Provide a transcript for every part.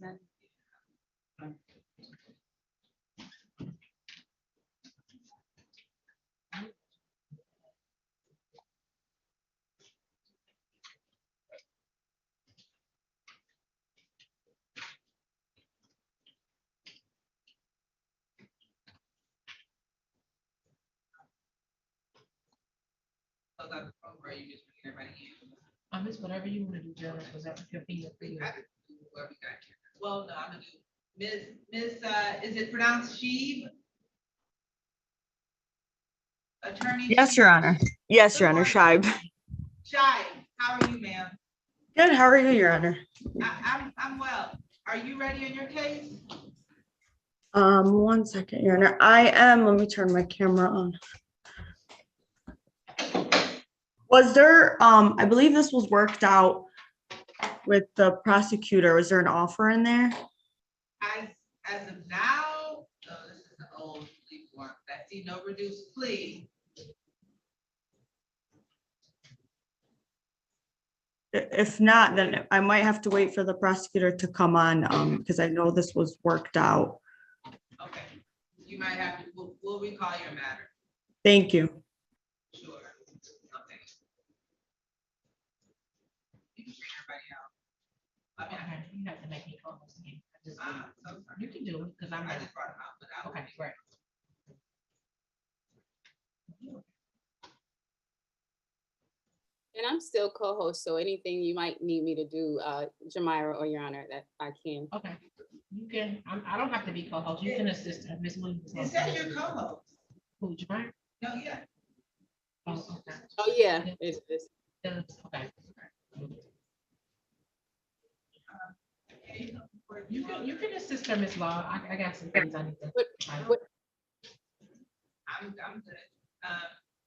said. It's whatever you want to do, Joe, because that could be for you. Well, no, I'm gonna do Miss, is it pronounced Sheeb? Attorney? Yes, Your Honor. Yes, Your Honor. Good Shibe. Shai, how are you, ma'am? Good. How are you, Your Honor? I'm well. Are you ready on your case? 1 second, Your Honor. I am. Let me turn my camera on. Was there, I believe this was worked out with the prosecutor. Was there an offer in there? As of now, no, this is the old plea form. I see no reduced plea. If not, then I might have to wait for the prosecutor to come on, because I know this was worked out. Okay, you might have to, we'll recall your matter. Thank you. Sure. Okay. You can bring everybody out. Okay, you have to make me call this again. You can do it, because I just brought him out, but okay, right. And I'm still co-host, so anything you might need me to do, Jamira or Your Honor, that I can. Okay, you can, I don't have to be co-host, you can assist Ms. Williams. It says you're co-host. Who, Jamira? No, yeah. Oh, okay. Oh, yeah, it's. Okay. You can assist her, Ms. Law. I got some things I need to. I'm good.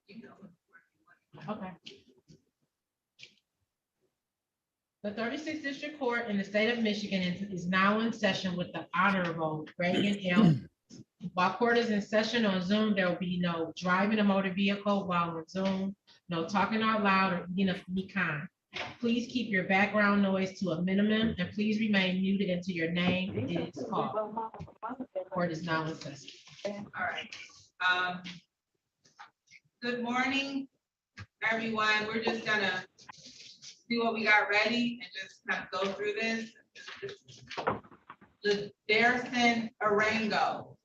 You know. Okay. The 36th District Court in the state of Michigan is now in session with the Honorable Reagan L. While court is in session on Zoom, there will be no driving a motor vehicle while on Zoom, no talking out loud or eating of any kind. Please keep your background noise to a minimum and please remain muted until your name is called. Court is now in session. All right. Good morning, everyone. We're just gonna see what we got ready and just kind of go through this. Laderson Arango.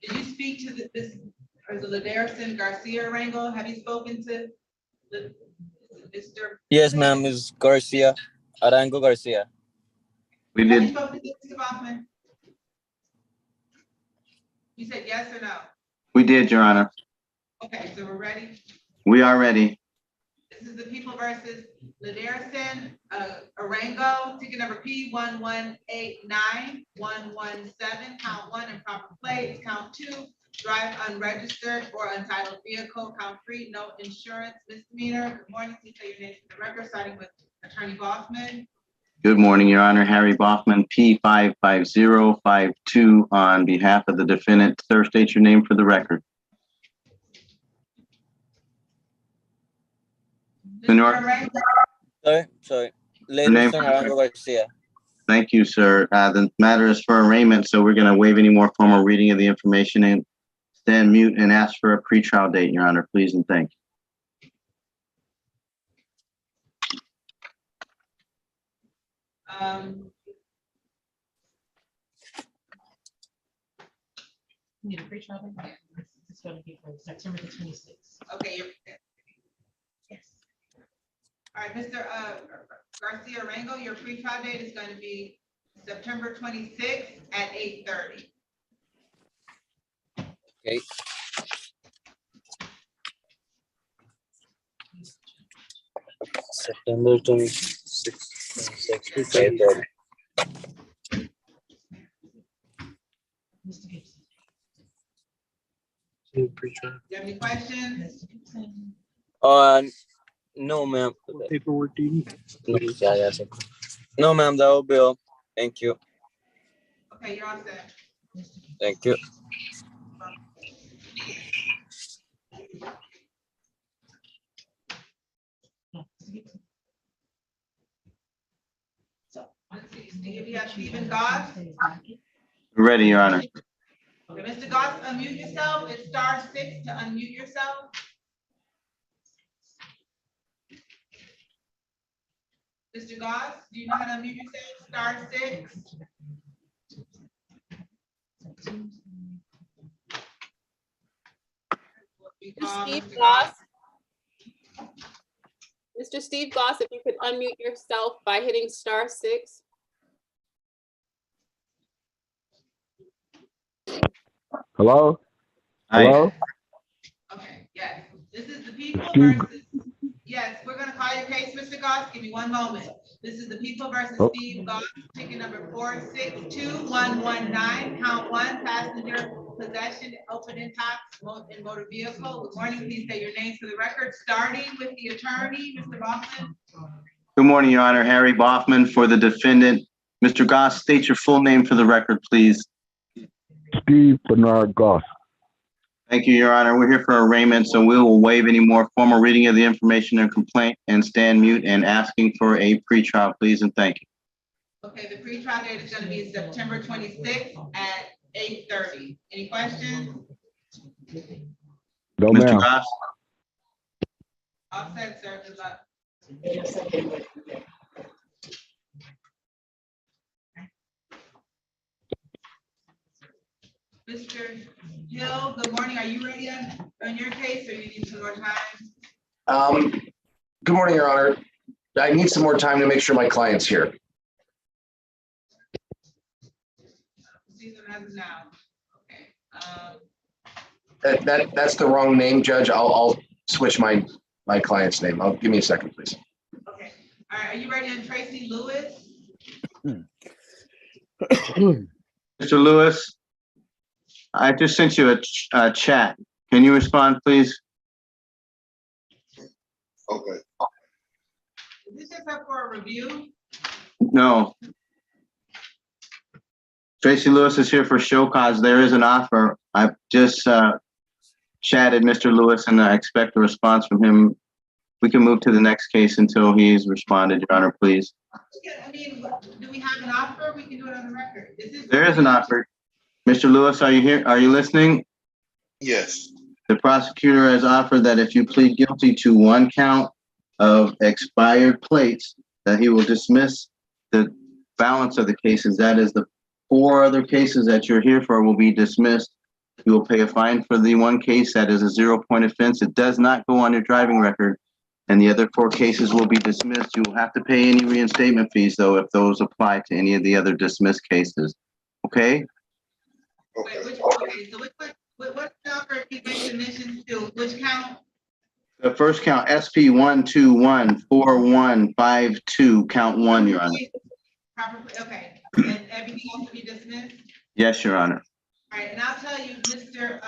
Did you speak to this, or is it Laderson Garcia Arango? Have you spoken to Mr.? Yes, ma'am, Ms. Garcia, Arango Garcia. We did. Have you spoken to Mr. Bachman? You said yes or no? We did, Your Honor. Okay, so we're ready? We are ready. This is the people versus Laderson Arango, ticket number P1189117, count 1, improper plates, count 2, drive unregistered or untitled vehicle, count 3, no insurance misdemeanor. Good morning, please say your name for the record, starting with Attorney Bossman. Good morning, Your Honor. Harry Bachman, P55052, on behalf of the defendant. Sir, state your name for the record. Sorry. Laderson Arango Garcia. Thank you, sir. The matter is for arraignment, so we're going to waive any more formal reading of the information and stand mute and ask for a pretrial date, Your Honor, please and thank you. Need a pretrial date? It's going to be for September the 26th. Okay. Yes. All right, Mr. Garcia Arango, your pretrial date is going to be September 26th at 8:30. Okay. September 26th. Okay, good. Mr. Gibson. Do Do you have any questions? no, ma'am. Paperwork do you need? No, yeah. No, ma'am, that will be all. Thank you. Okay, you're all set. Thank you. So Let's see, Steve, we have Stephen Goss. Ready, Your Honor. Okay, Mr. Goss, unmute yourself. It's *6 to unmute yourself. Mr. Goss, do you know how to unmute yourself? *6. We call Steve Mr. Goss. Mr. Steve Goss, if you could unmute yourself by hitting *6. Hello? Aye. Hello? Okay, yes, this is the people Steve- versus, yes, we're gonna call your case, Mr. Goss, give me one moment. This is the people versus Oh. Steve Goss, ticket number 4621119, count 1, passenger possession, open and top in motor vehicle. Good morning, please state your names for the record, starting with the attorney, Mr. Bachman. Good morning, Your Honor. Harry Boffman for the defendant. Mr. Goss, state your full name for the record, please. Steve Bernard Goss. Thank you, Your Honor. We're here for arraignment, so we will waive any more formal reading of the information and complaint and stand mute and asking for a pretrial, please, and thank you. Okay, the pretrial date is gonna be September 26th at 8:30. Any questions? No, Mr. ma'am. Goss? All set, sir, good luck. Mr. Hill, good morning. Are you ready on your case or you need some more time? Good morning, Your Honor. I need some more time to make sure my client's here. Season as of now. Okay. That's the wrong name, Judge. I'll switch my client's name. Give me a second, please. Okay. All right. Are you ready on Tracy Lewis? Mr. Lewis, I just sent you a chat. Can you respond, please? Okay. Is this just up for a review? No. Tracy Lewis is here for show cause. There is an offer. I've just chatted Mr. Lewis and I expect a response from him. We can move to the next case until he's responded, Your Honor, please. Yeah, I mean, do we have an offer? We can do it on the record. There is an offer. Mr. Lewis, are you here? Are you listening? Yes. The prosecutor has offered that if you plead guilty to one count of expired plates, that he will dismiss the balance of the cases. That is, the 4 other cases that you're here for will be dismissed. You will pay a fine for the one case that is a 0-point offense. It does not go on your driving record. And the other 4 cases will be dismissed. You will have to pay any reinstatement fees, though, if those apply to any of the other dismissed cases. Okay? Wait, okay, so what number he makes admissions to? Which count? The first count, SP 1214152, count 1, Your Honor. Okay, and everything else to be dismissed? Yes, Your Honor. All right, and I'll tell you, Mr.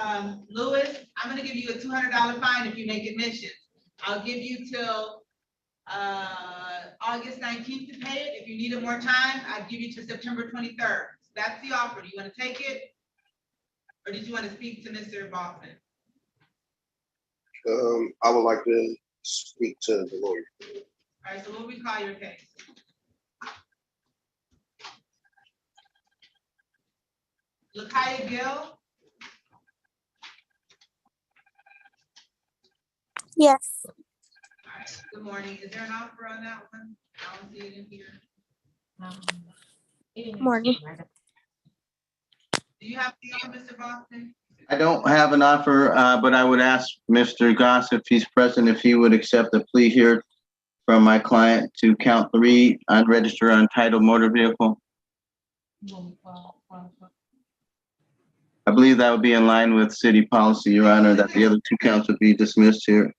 Lewis, I'm gonna give you a $200 fine if you make admissions. I'll give you till August 19th to pay it. If you needed more time, I'd give you to September 23rd. That's the offer. Do you want to take it? Or did you want to speak to Mr. Bachman? I would like to speak to the lawyer. All right, so what we call your case? Lakaya Gill? Yes, All right, good morning. Is there an offer on that one? I don't see it in here. morning. Do you have the offer, Mr. Bachman? I don't have an offer, but I would ask Mr. Goss, if he's present, if he would accept a plea here from my client to count 3, unregistered, untitled motor vehicle. I believe that would be in line with city policy, Your Honor, that the other 2 counts would be dismissed here.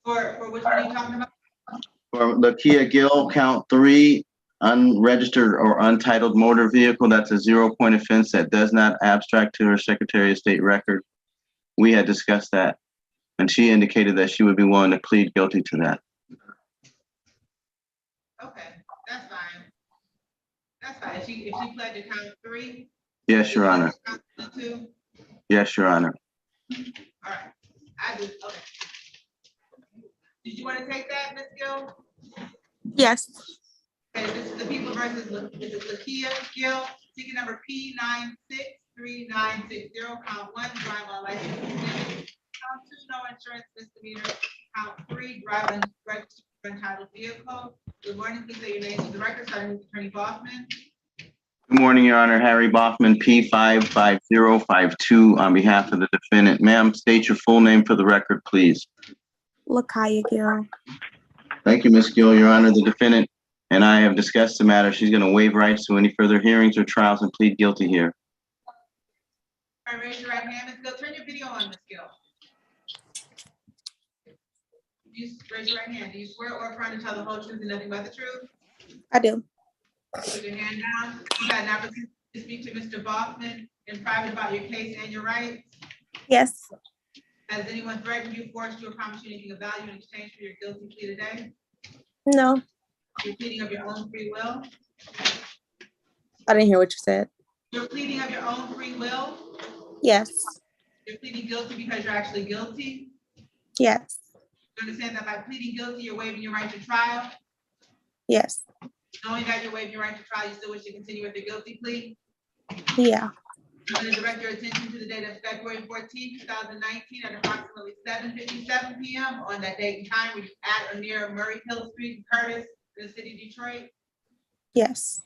For which one are you talking about? For Lakia Gill, count 3, unregistered or untitled motor vehicle. That's a 0-point offense that does not abstract to her Secretary of State record. We had discussed that, and she indicated that she would be willing to plead guilty to that. Okay, that's fine. That's fine. If she pled to count 3? Yes, Your Honor. Count 2? Yes, Your Honor. All right. Okay. Did you want to take that, Ms. Gill? Yes, Okay, this is the people versus, this is Lakia Gill, ticket number P 963960, count one, drive on license suspended. Count two, no insurance misdemeanor. Count three, drive unregistered untitled vehicle. Good morning, please say your name to the record, starting with Attorney Bachman. Good morning, Your Honor. Harry Boffman, P55052, on behalf of the defendant. Ma'am, state your full name for the record, please. Lakaya Gill. Thank you, Ms. Gill. Your Honor, the defendant and I have discussed the matter. She's going to waive rights to any further hearings or trials and plead guilty here. All right, raise your right hand, Ms. Gill. Turn your video on, Ms. Gill. You raise your right hand. Do you swear or affirm to tell the whole truth and nothing but the truth? I do. Put your hand down. You had an opportunity to speak to Mr. Bachman in private about your case and your rights. Yes. Has anyone threatened you, forced you, or promised you anything of value in exchange for your guilty plea today? No. You're pleading of your own free will? I didn't hear what you said. You're pleading of your own free will? Yes. You're pleading guilty because you're actually guilty? Yes. You understand that by pleading guilty, you're waiving your right to trial? Yes. Knowing that you're waiving your right to trial, you still wish to continue with your guilty plea? Yeah. I'm going to direct your attention to the date of February 14, 2019 at approximately 7:57 p.m. on that date and time, were you at or near Murray Hill Street, Curtis, in the city of Detroit? Yes.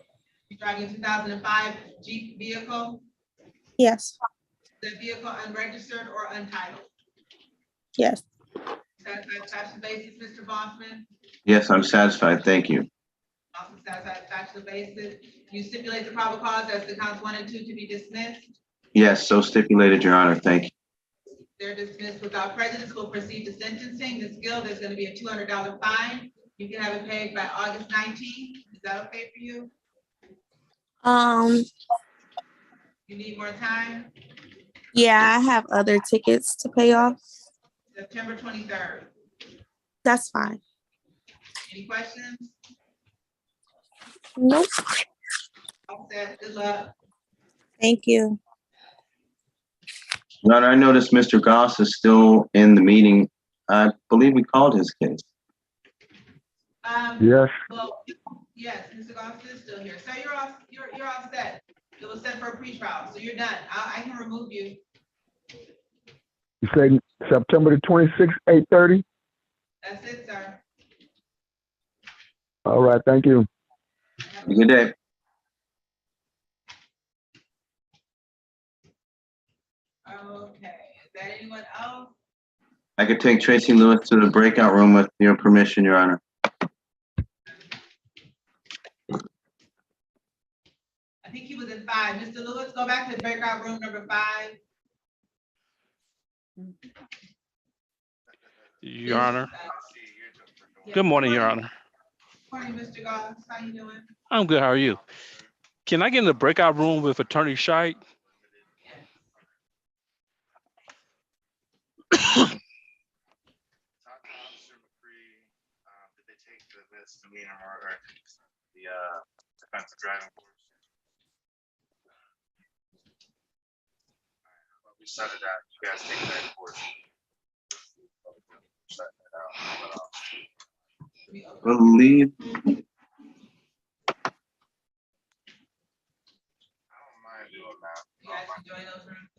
You're driving a 2005 Jeep vehicle? Yes. The vehicle unregistered or untitled? Yes. Satisfied factual basis, Mr. Bachman? Yes, I'm satisfied. Thank you. Also satisfied factual basis. You stipulate the probable cause as to counts 1 and 2 to be dismissed. Yes, so stipulated, Your Honor. Thank you. They're dismissed without prejudice. We'll proceed to sentencing. Ms. Gill, there's going to be a $200 fine. You can have it paid by August 19th. Is that okay for you? You need more time? Yeah, I have other tickets to pay off. September 23rd. That's fine. Any questions? Nope. All set. Good luck. Thank you. Your Honor, I noticed Mr. Goss is still in the meeting. I believe we called his case. Yes. Well, yes, Mr. Goss is still here. So you're all set. It was set for a pretrial, so you're done. I can remove you. You say September the 26th, 8:30? That's it, sir. All right, thank you. Have a good day. Okay, is there anyone else? I could take Tracy Lewis to the breakout room with your permission, Your Honor. I think he was in 5. Mr. Lewis, go back to the breakout room number 5. Your Honor. Good morning, Your Honor. Morning, Mr. Goss. How you doing? I'm good. How are you? Can I get in the breakout room with Attorney Scheit? Defensive driving course. We set it out. You guys take that course. Believe. I don't mind doing that. You guys can join those rooms.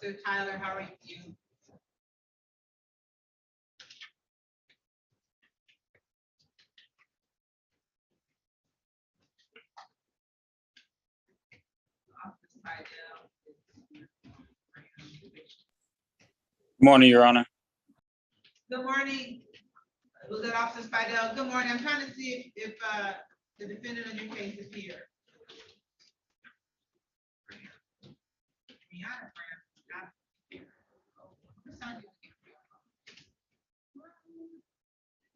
Officer Tyler, how are you? Officer Fidel. Morning, Your Honor. Good morning. Was that Officer Fidel? Good morning. I'm trying to see if the defendant on your case is here. Brianna Graham, not here. What time do you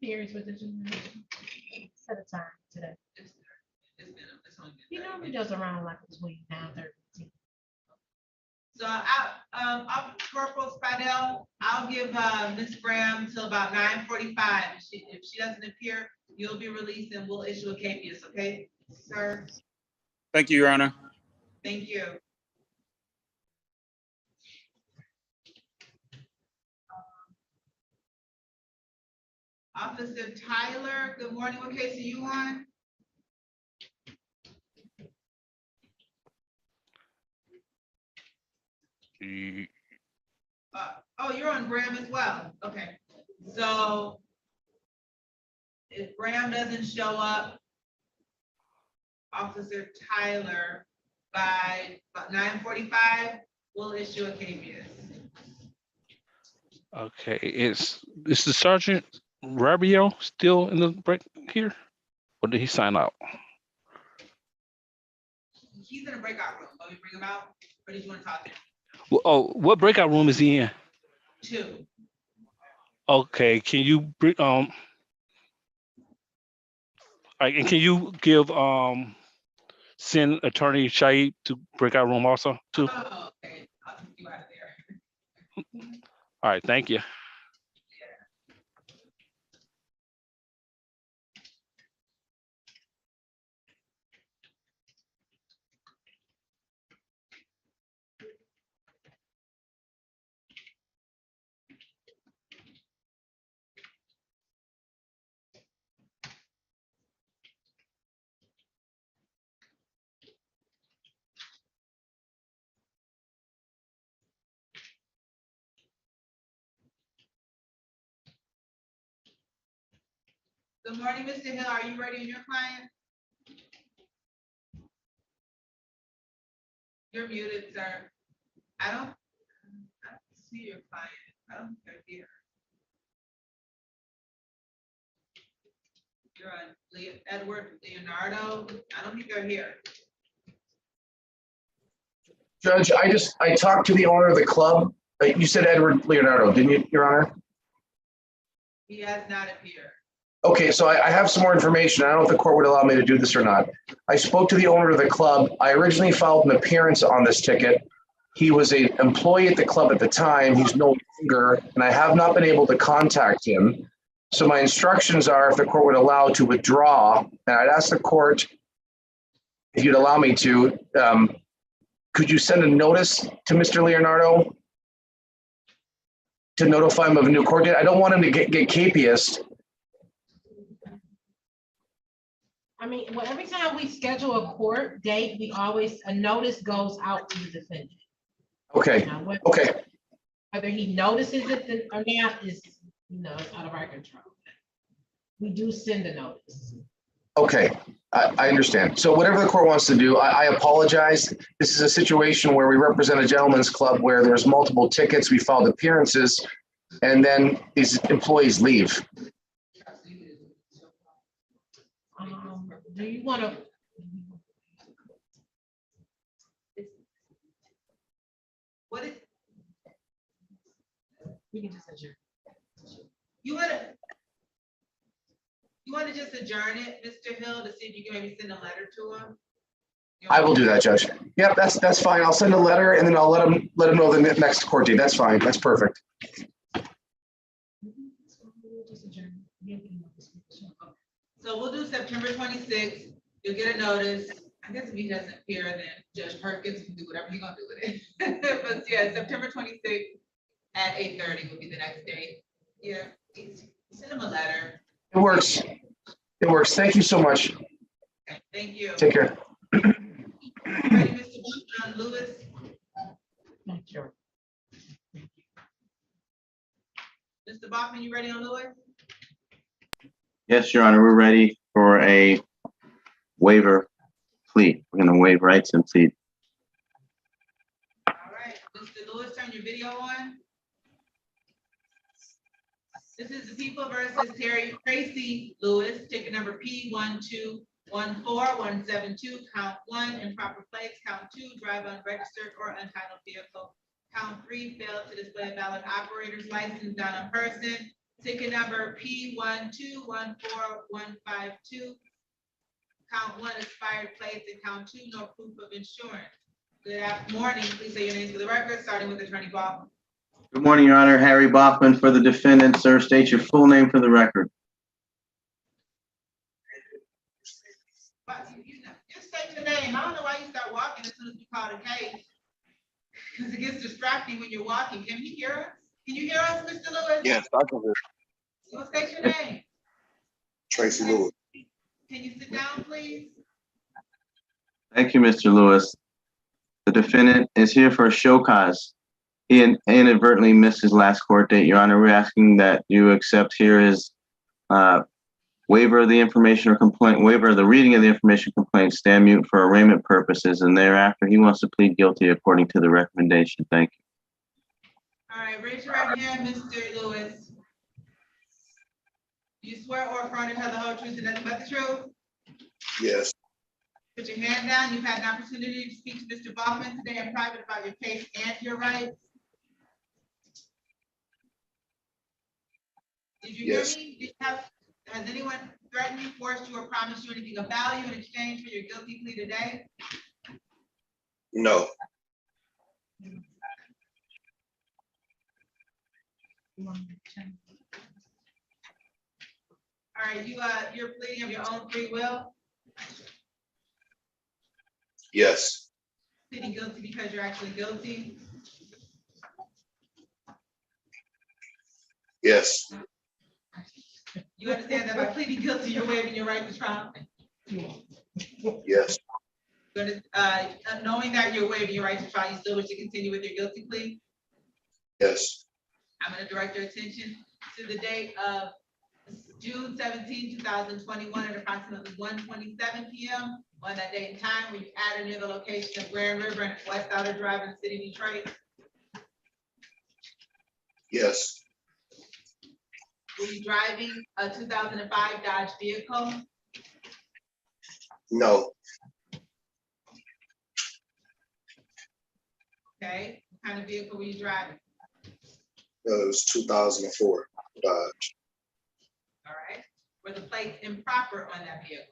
Here's with the set a time today. It's only been He 30 normally minutes. does around like between 9:30. So Corporal Spadell, I'll give Ms. Graham till about 9:45. If she doesn't appear, you'll be released and we'll issue a capias, okay, sir? Thank you, Your Honor. Thank you. Officer Tyler, good morning. What case are you on? Oh, you're on Graham as well. Okay. So if Graham doesn't show up, Officer Tyler, by about 9:45, we'll issue a capias. Okay, is the Sergeant Rabio still in the break here? Or did he sign out? He's in a breakout room. Let me bring him out. Or did you want to talk to him? Oh, what breakout room is he in? 2. Okay, can you bring all right, and can you give send Attorney Shaib to breakout room also too? Oh, okay. I'll take you out of there. All right, thank you. Good morning, Mr. Hill. Are you ready on your client? You're muted, sir. I don't see your client. I don't think they're here. You're on Edward Leonardo. I don't think they're here. Judge, I talked to the owner of the club. You said Edward Leonardo, didn't you, Your Honor? He has not appeared. Okay, so I have some more information. I don't know if the court would allow me to do this or not. I spoke to the owner of the club. I originally filed an appearance on this ticket. He was an employee at the club at the time. He's no longer, and I have not been able to contact him. So my instructions are, if the court would allow, to withdraw, and I'd ask the court if you'd allow me to, could you send a notice to Mr. Leonardo to notify him of a new court date? I don't want him to get capious. I mean, well, every time we schedule a court date, a notice goes out to the defendant. Okay, Now, okay. whether he notices it or not is, it's out of our control. We do send a notice. Okay, I understand. So whatever the court wants to do, I apologize. This is a situation where we represent a gentleman's club where there's multiple tickets, we filed appearances, and then these employees leave. Do you want to? What is, We can just adjourn. you want to just adjourn it, Mr. Hill, to see if you can maybe send a letter to him? I will do that, Judge. Yep, that's fine. I'll send a letter and then I'll let him know the next court date. That's fine. That's perfect. So we'll do September 26th. You'll get a notice. I guess if he doesn't appear, then Judge Perkins can do whatever he's gonna do with it. But yeah, September 26th at 8:30 will be the next day. Yeah, send him a letter. It works. It works. Thank you so much. Okay, thank you. Take care. Ready, Mr. Lewis? Sure. Mr. Bachman, you ready on Lewis? Yes, Your Honor, we're ready for a waiver plea. We're gonna waive rights and plead. All right, Mr. Lewis, turn your video on. This is the people versus Tracy Lewis, ticket number P1214172, count 1, improper plates, count 2, drive unregistered or untitled vehicle, count 3, failed to display a valid operator's license not on person, ticket number P1214152, count 1, expired plates, and count 2, no proof of insurance. Good morning, please say your names for the record, starting with Attorney Bachman. Good morning, Your Honor. Harry Bachman for the defendant. Sir, state your full name for the record. But just state your name. I don't know why you start walking as soon as we call the case. Because it gets distracting when you're walking. Can he hear us? Can you hear us, Mr. Lewis? Yes, I can hear. So state your name. Tracy Lewis. Can you sit down, please? Thank you, Mr. Lewis. The defendant is here for a show cause. He inadvertently missed his last court date. Your Honor, we're asking that you accept here his waiver of the information or complaint, waiver of the reading of the information complaint, stand mute for arraignment purposes, and thereafter he wants to plead guilty according to the recommendation. Thank you. All right, raise your right hand, Mr. Lewis. Do you swear or affirm to tell the whole truth and nothing but the truth? Yes, Put your hand down. You've had an opportunity to speak to Mr. Bachman today in private about your case and your rights. Did you hear Yes. me? Has anyone threatened you, forced you, or promised you anything of value in exchange for your guilty plea today? no, All right, you're pleading of your own free will, yes, pleading guilty because you're actually guilty. yes, You understand that by pleading guilty, you're waiving your right to trial? yes, Knowing that you're waiving your right to trial, you still wish to continue with your guilty plea? yes, I'm gonna direct your attention to the date of June 17, 2021 at approximately 1:27 p.m. On that date and time, where you added near the location of Grand River and West Outer Drive in the city of Detroit. yes, Were you driving a 2005 Dodge vehicle? no, Okay, what kind of vehicle were you driving? it was 2004 Dodge. All right, were the plates improper on that vehicle?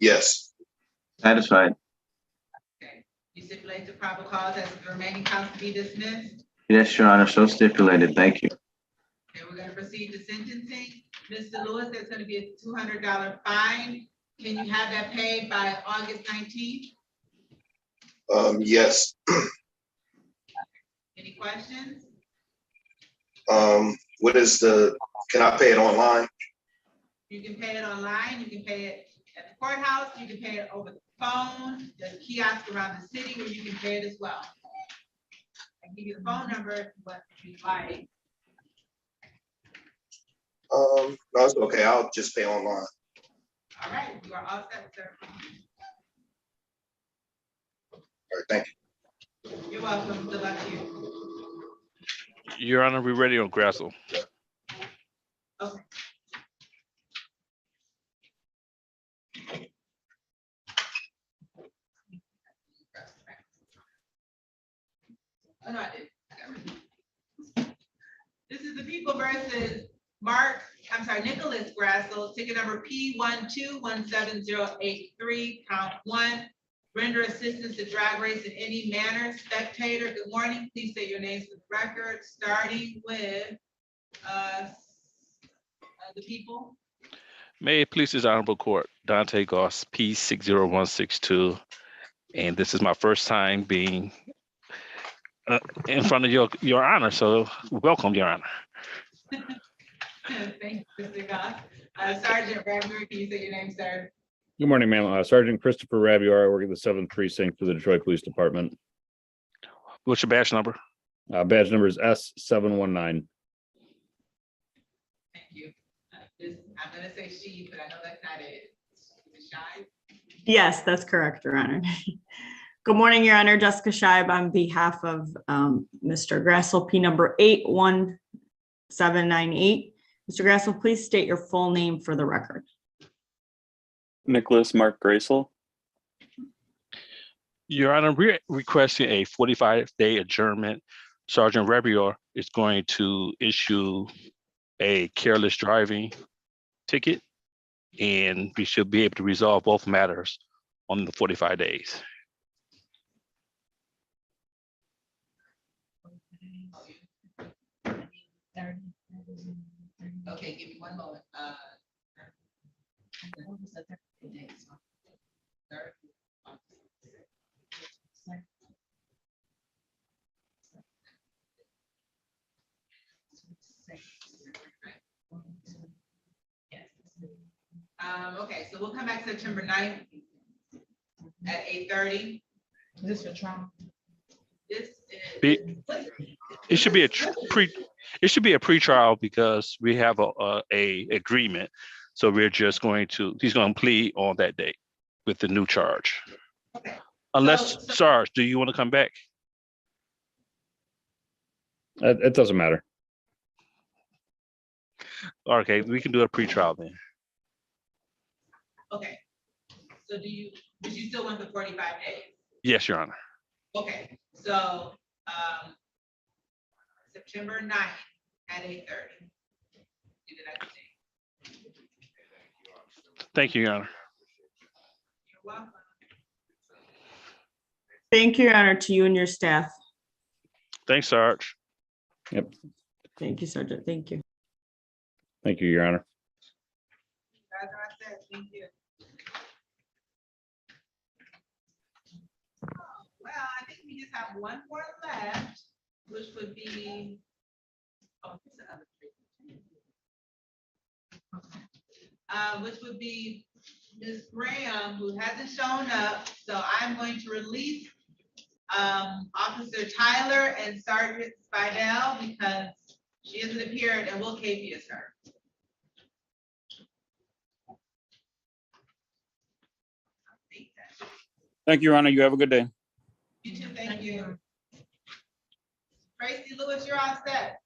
Yes, Satisfied. Okay, you stipulate the proper cause as the remaining counts to be dismissed? Yes, Your Honor, so stipulated. Thank you. Okay, we're gonna proceed to sentencing. Mr. Lewis, there's gonna be a $200 fine. Can you have that paid by August 19th? yes, Any questions? what is can I pay it online? You can pay it online, you can pay it at the courthouse, you can pay it over the phone, there's kiosks around the city where you can pay it as well. I can give you the phone number, but if you like. No, it's okay, I'll just pay online. All right, you are all set, sir. All right, thank you. You're welcome. Good luck to you. Your Honor, we're ready on Grassel. Okay. Oh, no, I did. This is the people versus Nicholas Grassel, ticket number P1217083, count 1. Render assistance to drag race in any manner. Spectator, good morning. Please say your names for the record, starting with the people. May it please this honorable court, Dante Goss, P60162. And this is my first time being in front of your honor. So welcome, Your Honor. Thank you, Mr. Goss. Sergeant Bradbury, can you say your name, sir? Good morning, ma'am. Sergeant Christopher Rabiar, I work at the 7th Precinct for the Detroit Police Department. What's your badge number? Badge number is S719. Thank you. I'm gonna say she, but I know that's not it. Is it Shy? Yes, that's correct, Your Honor. Good morning, Your Honor. Jessica Scheib on behalf of Mr. Grassel, P number 81798. Mr. Grassel, please state your full name for the record. Nicholas Mark Gracel. Your Honor, we're requesting a 45-day adjournment. Sergeant Rebior is going to issue a careless driving ticket, and we should be able to resolve both matters on the 45 days. Okay, give me one moment. Okay, so we'll come back September 9th at 8:30. Is this for trial? This Be- is. It should be it should be a pretrial because we have a agreement. So we're just he's going to plead on that date with the new charge. Okay. Unless, Sarge, do you want to come back? It doesn't matter. Okay, we can do a pretrial then. Okay. So do you still want the 45 days? Yes, Your Honor. Okay, so, September 9th at 8:30. Do the next day. Thank you, Your Honor. You're welcome. Thank you, Your Honor, to you and your staff. Thanks, Sarge. Yep. Thank you, Sergeant. Thank you. Thank you, Your Honor. That's what I said. Thank you. Well, I think we just have one more left, which would be. Oh, who's the other three? Which would be Ms. Graham, who hasn't shown up, so I'm going to release Officer Tyler and Sergeant Spidell because she hasn't appeared and we'll KPS her. Thank you, Your Honor. You have a good day. You too, thank you. Tracy Lewis, you're all set.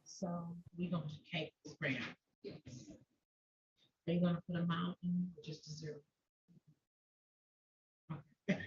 So we're gonna take this grant. They're gonna put a mountain, just a zero. Okay.